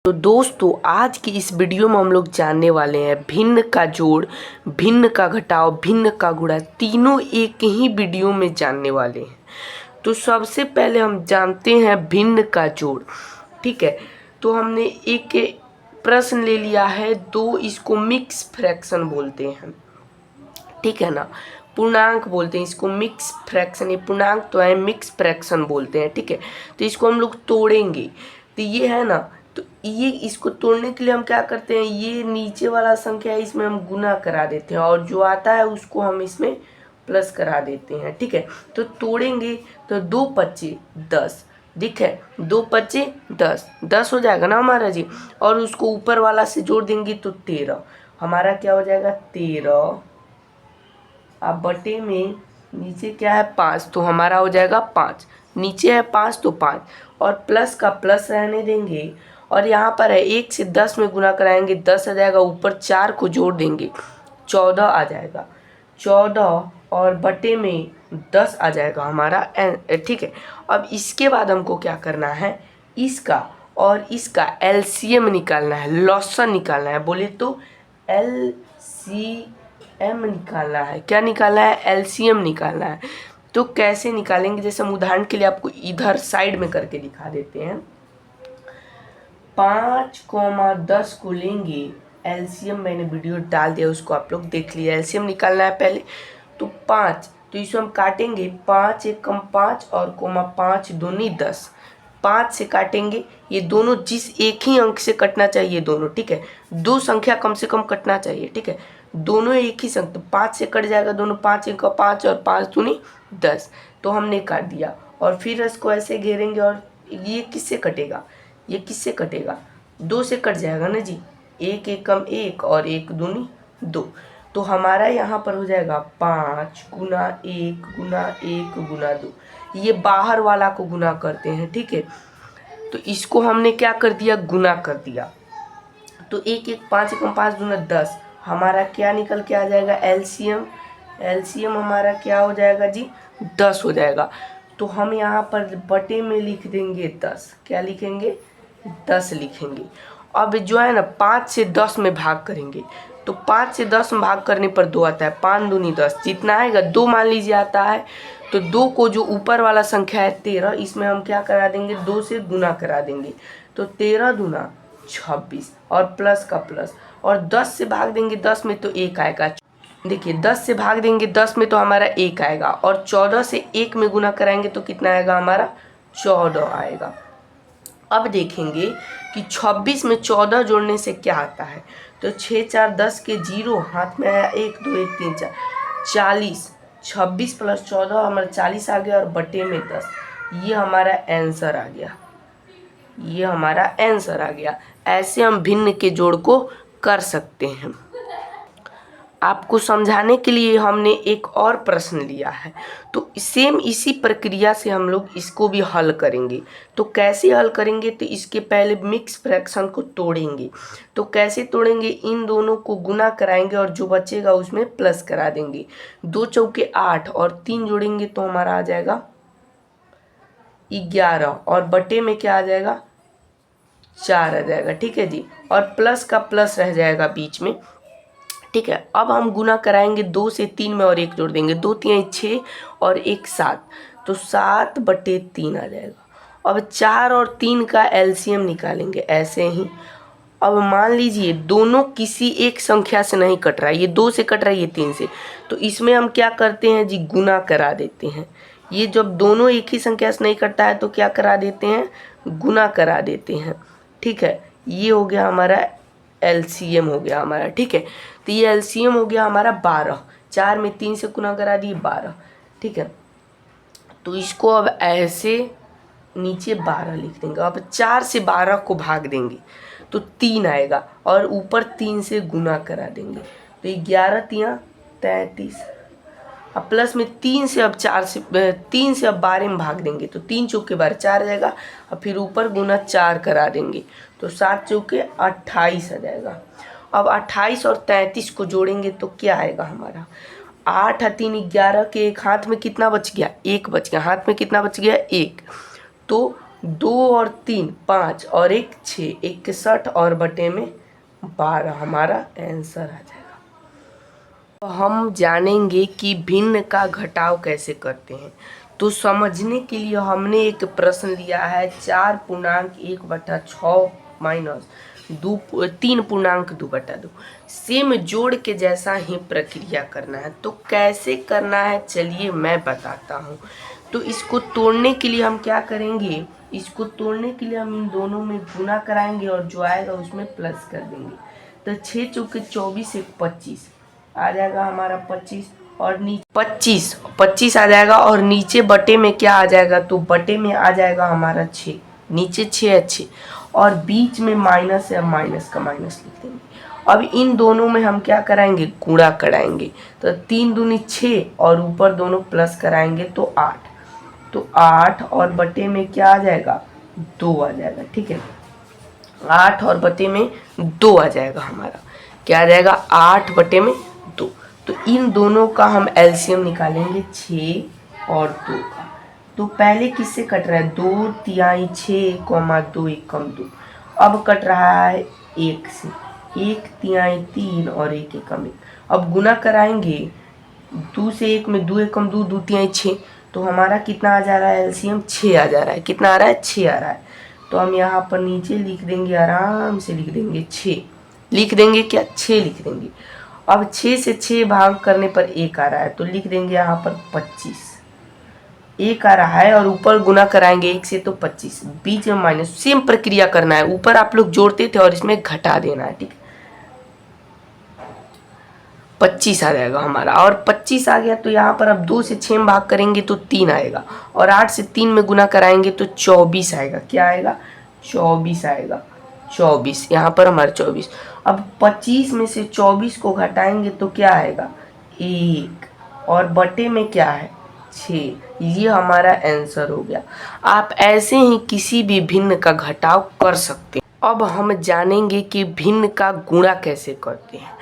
तो दोस्तों आज की इस वीडियो में हम लोग जानने वाले हैं भिन्न का जोड़, भिन्न का घटाव, भिन्न का गुणा, तीनों एक ही वीडियो में जानने वाले हैं। तो सबसे पहले हम जानते हैं भिन्न का जोड़। ठीक है, तो हमने एक प्रश्न ले लिया है दो, इसको मिक्स फ्रैक्शन बोलते हैं। ठीक है ना, पूर्णांक बोलते हैं इसको, मिक्स फ्रैक्शन। ये पूर्णांक तो है, मिक्स फ्रैक्शन बोलते हैं। ठीक है, तो इसको हम लोग तोड़ेंगे। तो ये है ना, तो ये इसको तोड़ने के लिए हम क्या करते हैं, ये नीचे वाला संख्या है इसमें हम गुना करा देते हैं और जो आता है उसको हम इसमें प्लस करा देते हैं। ठीक है, तो तोड़ेंगे तो 2 पच्चे 10, ठीक है, 2 पच्चे 10, 10 हो जाएगा ना हमारा जी। और उसको ऊपर वाला से जोड़ देंगे तो 13, हमारा क्या हो जाएगा 13। अब बटे में नीचे क्या है 5, तो हमारा हो जाएगा 5, नीचे है 5 तो 5, और प्लस का प्लस रहने देंगे। और यहाँ पर है 1 से 10 में गुना कराएंगे 10 आ जाएगा, ऊपर 4 को जोड़ देंगे 14 आ जाएगा, 14 और बटे में 10 आ जाएगा हमारा। ठीक है, अब इसके बाद हमको क्या करना है, इसका और इसका एलसीएम निकालना है, लॉसन निकालना है। बोले तो एलसीएम निकालना है। क्या निकालना है, एलसीएम निकालना है। तो कैसे निकालेंगे, जैसे हम उदाहरण के लिए आपको इधर साइड में करके दिखा देते हैं। 5,10 को लेंगे, एलसीएम मैंने वीडियो डाल दिया, उसको आप लोग देख लिया। एलसीएम निकालना है पहले, तो 5, तो इसको हम काटेंगे 5 एक कम 5 और कोमा 5 दूनी 10, 5 से काटेंगे। ये दोनों जिस एक ही अंक से कटना चाहिए दोनों, ठीक है, दो संख्या कम से कम कटना चाहिए। ठीक है, दोनों एक ही संख्या, तो 5 से कट जाएगा दोनों, 5 एक 5 और 5 दूनी 10, तो हमने काट दिया। और फिर इसको ऐसे घेरेंगे और ये किससे कटेगा, ये किससे कटेगा, 2 से कट जाएगा ना जी, 1 एक कम 1 और 1 दूनी 2, तो हमारा यहाँ पर हो जाएगा 5 गुना 1 गुना 1 गुना 2। ये बाहर वाला को गुना करते हैं। ठीक है, तो इसको हमने क्या कर दिया, गुना कर दिया। तो 1 एक 5 एकम 5 दूना 10, हमारा क्या निकल के आ जाएगा, एलसीएम। एलसीएम हमारा क्या हो जाएगा जी, 10 हो जाएगा। तो हम यहाँ पर बटे में लिख देंगे 10, क्या लिखेंगे, 10 लिखेंगे। अब जो है ना 5 से 10 में भाग करेंगे, तो 5 से 10 में भाग करने पर 2 आता है, 5 दूनी 10, जितना आएगा 2 मान लीजिए आता है, तो 2 को जो ऊपर वाला संख्या है 13, इसमें हम क्या करा देंगे, 2 से गुना करा देंगे, तो 13 दूना 26 और प्लस का प्लस, और 10 से भाग देंगे 10 में तो 1 आएगा। देखिए 10 से भाग देंगे 10 में तो हमारा 1 आएगा, और 14 से 1 में गुना कराएंगे तो कितना आएगा हमारा, 14 आएगा। अब देखेंगे कि 26 में 14 जोड़ने से क्या आता है, तो 6 4 10 के 0, हाथ में आया 1 2 1 3 4, 40, 26 प्लस 14 हमारा 40 आ गया, और बटे में 10, ये हमारा आंसर आ गया, ये हमारा आंसर आ गया। ऐसे हम भिन्न के जोड़ को कर सकते हैं। आपको समझाने के लिए हमने एक और प्रश्न लिया है, तो सेम इसी प्रक्रिया से हम लोग इसको भी हल करेंगे। तो कैसे हल करेंगे, तो इसके पहले मिक्स फ्रैक्शन को तोड़ेंगे। तो कैसे तोड़ेंगे, इन दोनों को गुना कराएंगे और जो बचेगा उसमें प्लस करा देंगे। 2 चौके 8 और 3 जोड़ेंगे तो हमारा आ जाएगा 11, और बटे में क्या आ जाएगा, 4 आ जाएगा। ठीक है जी, और प्लस का प्लस रह जाएगा बीच में। ठीक है, अब हम गुना कराएंगे 2 से 3 में और 1 जोड़ देंगे, 2 3 6 और 1 7, तो 7 बटे 3 आ जाएगा। अब 4 और 3 का एलसीएम निकालेंगे ऐसे ही। अब मान लीजिए दोनों किसी एक संख्या से नहीं कट रहा है, ये 2 से कट रहा है, ये 3 से, तो इसमें हम क्या करते हैं जी, गुना करा देते हैं। ये जब दोनों एक ही संख्या से नहीं कटता है तो क्या करा देते हैं, गुना करा देते हैं। ठीक है, ये हो गया हमारा एलसीएम हो गया हमारा। ठीक है, तो ये एलसीएम हो गया हमारा 12, 4 में 3 से गुना करा दिए 12। ठीक है, तो इसको अब ऐसे नीचे 12 लिख देंगे। अब 4 से 12 को भाग देंगे तो 3 आएगा, और ऊपर 3 से गुना करा देंगे, तो 11 3 33। अब प्लस में 3 से अब 3 से अब 12 में भाग देंगे तो 3 चौके 12 4 आ जाएगा, और फिर ऊपर गुना 4 करा देंगे तो 7 चौके 28 आ जाएगा। अब 28 और 33 को जोड़ेंगे तो क्या आएगा हमारा, 8 3 11 के एक हाथ में कितना बच गया, 1 बच गया, हाथ में कितना बच गया, 1, तो 2 और 3 5 और 1 6, 61 और बटे में 12 हमारा आंसर आ जाएगा। तो हम जानेंगे कि भिन्न का घटाव कैसे करते हैं। तो समझने के लिए हमने एक प्रश्न लिया है 4.1/6 माइनस 3.2/2 सेम जोड़ के जैसा ही प्रक्रिया करना है। तो कैसे करना है चलिए मैं बताता हूँ। तो इसको तोड़ने के लिए हम क्या करेंगे, इसको तोड़ने के लिए हम इन दोनों में गुना कराएंगे और जो आएगा उसमें प्लस कर देंगे। तो 6 चौके 24 1 25 आ जाएगा हमारा 25 और नीचे 25 आ जाएगा और नीचे बटे में क्या आ जाएगा, तो बटे में आ जाएगा हमारा 6, नीचे 6 है 6 और बीच में माइनस है, माइनस का माइनस लिख देंगे। अब इन दोनों में हम क्या कराएंगे, गुणा कराएंगे। तो 3 दूनी 6 और ऊपर दोनों प्लस कराएंगे तो 8, तो 8 और बटे में क्या आ जाएगा, 2 आ जाएगा। ठीक है, 8 और बटे में 2 आ जाएगा हमारा, क्या आ जाएगा 8 बटे में 2। तो इन दोनों का हम एलसीएम निकालेंगे 6 और 2 का। तो पहले किससे कट रहा है, 2 तिहाई 6 2 1 कम 2। अब कट रहा है 1 से, 1 तिहाई 3 और 1 1 कम 1। अब गुना कराएंगे 2 से 1 में 2 1 कम 2 2 तिहाई 6, तो हमारा कितना आ जा रहा है एलसीएम 6 आ जा रहा है। कितना आ रहा है, 6 आ रहा है। तो हम यहाँ पर नीचे लिख देंगे, आराम से लिख देंगे 6, लिख देंगे क्या 6 लिख देंगे। अब 6 से 6 भाग करने पर 1 आ रहा है, तो लिख देंगे यहाँ पर 25, 1 आ रहा है और ऊपर गुना कराएंगे 1 से तो 25, बीच में माइनस। सेम प्रक्रिया करना है, ऊपर आप लोग जोड़ते थे और इसमें घटा देना है। ठीक है, 25 आ जाएगा हमारा और 25 आ गया तो यहाँ पर अब 2 से 6 में भाग करेंगे तो 3 आएगा और 8 से 3 में गुना कराएंगे तो 24 आएगा। क्या आएगा, 24 आएगा, 24 यहाँ पर हमारा 24। अब 25 में से 24 को घटाएंगे तो क्या आएगा 1 और बटे में क्या है 6। ये हमारा आंसर हो गया। आप ऐसे ही किसी भी भिन्न का घटाव कर सकते हैं। अब हम जानेंगे कि भिन्न का गुणा कैसे करते हैं।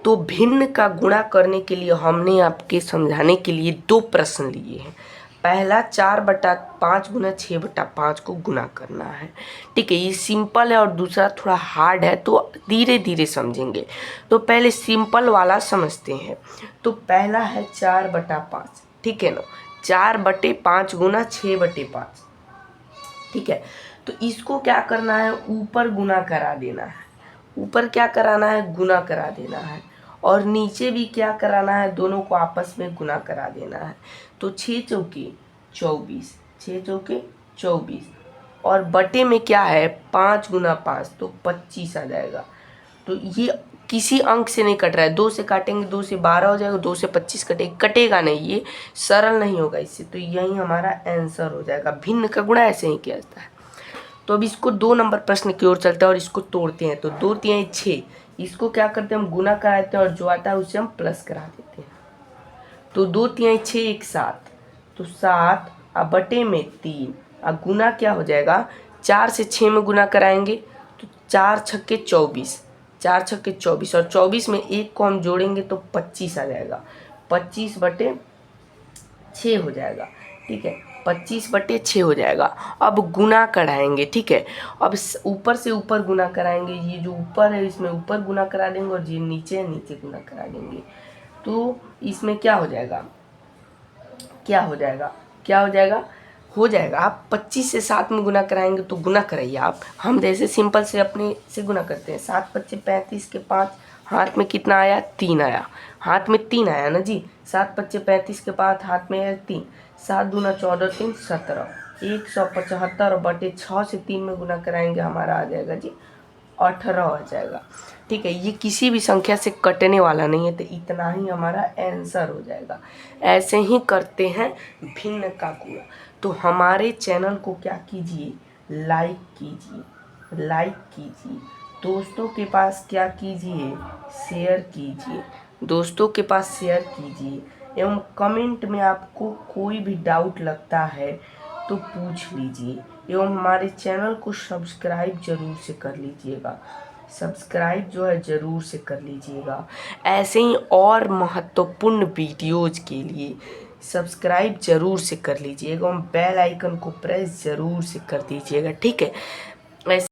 तो भिन्न का गुणा करने के लिए हमने आपके समझाने के लिए 2 प्रश्न लिए हैं। पहला 4/5 गुना 6/5 को गुना करना है। ठीक है, ये सिंपल है और दूसरा थोड़ा हार्ड है, तो धीरे धीरे समझेंगे। तो पहले सिंपल वाला समझते हैं। तो पहला है 4/5, ठीक है ना, 4/5 गुना 6/5। ठीक है, तो इसको क्या करना है, ऊपर गुना करा देना है। ऊपर क्या कराना है, गुना करा देना है और नीचे भी क्या कराना है, दोनों को आपस में गुना करा देना है। तो 6 चौके 24, 6 चौके 24 और बटे में क्या है 5 गुना 5 तो 25 आ जाएगा। तो ये किसी अंक से नहीं कट रहा है, 2 से काटेंगे 2 से 12 हो जाएगा, 2 से 25 कटेगा नहीं, ये सरल नहीं होगा इससे। तो यही हमारा आंसर हो जाएगा। भिन्न का गुणा ऐसे ही किया जाता है। तो अब इसको 2 नंबर प्रश्न की ओर चलते हैं और इसको तोड़ते हैं। तो 2 तिहाई 6, इसको क्या करते हैं हम गुना कराते हैं और जो आता है उसे हम प्लस करा देते हैं। तो 2 तिहाई 6 1 7, तो 7 अब बटे में 3, अब गुना क्या हो जाएगा 4 से 6 में गुना कराएंगे तो 4 छक्के 24, 4 छक्के 24 और 24 में 1 को हम जोड़ेंगे तो 25 आ जाएगा, 25/6 हो जाएगा। ठीक है, 25/6 हो जाएगा। अब गुना कराएंगे। ठीक है, अब ऊपर से ऊपर गुना कराएंगे, ये जो ऊपर है इसमें ऊपर गुना करा देंगे और ये नीचे है नीचे गुना करा देंगे। तो इसमें क्या हो जाएगा, क्या हो जाएगा, क्या हो जाएगा, हो जाएगा। आप 25 से 7 में गुना कराएंगे तो गुना कराइए आप, हम जैसे सिंपल से अपने से गुना करते हैं। 7 25 35 के 5, हाथ में कितना आया 3 आया, हाथ में 3 आया ना जी। 7 25 35 के 5 हाथ में है 3, 7 दूना 14 3 17, 175 और बटे 6 से 3 में गुना कराएंगे हमारा आ जाएगा जी 18 आ जाएगा। ठीक है, ये किसी भी संख्या से कटने वाला नहीं है, तो इतना ही हमारा आंसर हो जाएगा। ऐसे ही करते हैं भिन्न का गुणा। तो हमारे चैनल को क्या कीजिए, लाइक कीजिए, लाइक कीजिए, दोस्तों के पास क्या कीजिए, शेयर कीजिए, दोस्तों के पास शेयर कीजिए एवं कमेंट में आपको कोई भी डाउट लगता है तो पूछ लीजिए एवं हमारे चैनल को सब्सक्राइब जरूर से कर लीजिएगा, सब्सक्राइब जो है ज़रूर से कर लीजिएगा। ऐसे ही और महत्वपूर्ण वीडियोज़ के लिए सब्सक्राइब ज़रूर से कर लीजिएगा और बेल आइकन को प्रेस ज़रूर से कर दीजिएगा, ठीक है। ऐसे